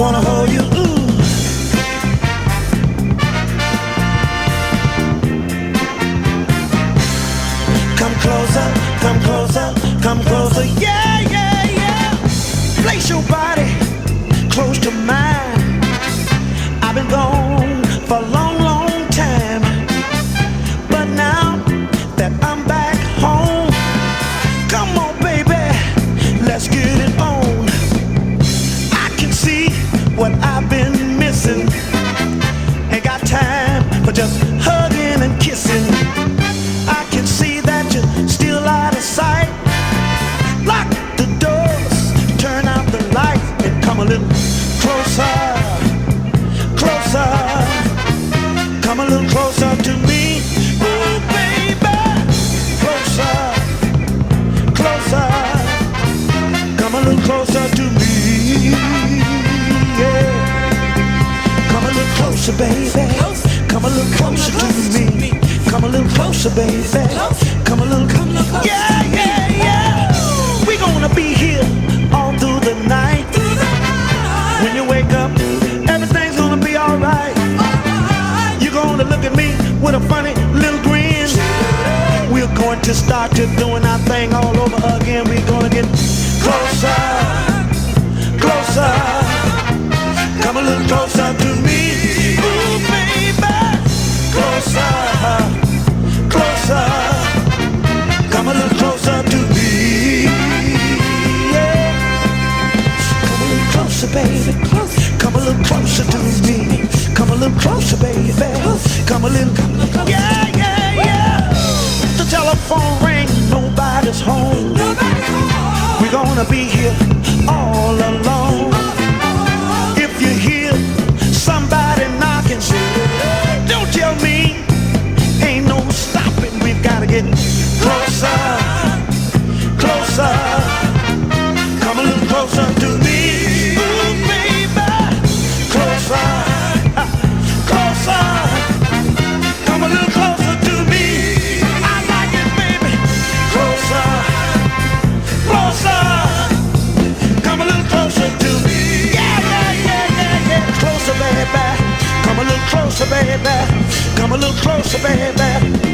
wanna hold you. Ooh. Come closer, come closer, come closer. Yeah, yeah, yeah. Place your body close to mine. I've been gone for a long, long time, but now that I'm back home, come on, baby, let's get it on. I can see what I've been missing. Ain't got time for just hugging and kissing. I can see that you're still out of sight. Lock the doors, turn out the light, and come a little closer, closer. Come a little closer to me. Ooh, baby, closer, closer. Come a little closer to me. Yeah. Come a little closer, baby. Come a little closer to me. Come a little closer, baby. Come a little, yeah, yeah, yeah. We gonna be here all through the night. When you wake up, everything's gonna be alright. You're gonna look at me with a funny little grin. We're going to start to doing our thing all over again. We're gonna get closer, closer. Come a little closer to me. Ooh, baby, closer, closer. Come a little closer to me. Yeah. Come a little closer, baby. Come a little closer to me. Come a little closer, baby. Come a little, yeah, yeah, yeah. The telephone ring, nobody's home. We're gonna be here all alone. If you hear somebody knocking, don't tell me ain't no stopping. We've gotta get closer, closer. Come a little closer to me. Ooh, baby, closer, closer. Come a little closer to me. I like it, baby. Closer, closer. Come a little closer to me. Yeah, yeah, yeah, yeah, yeah. Closer, baby. Come a little closer, baby. Come a little closer, baby.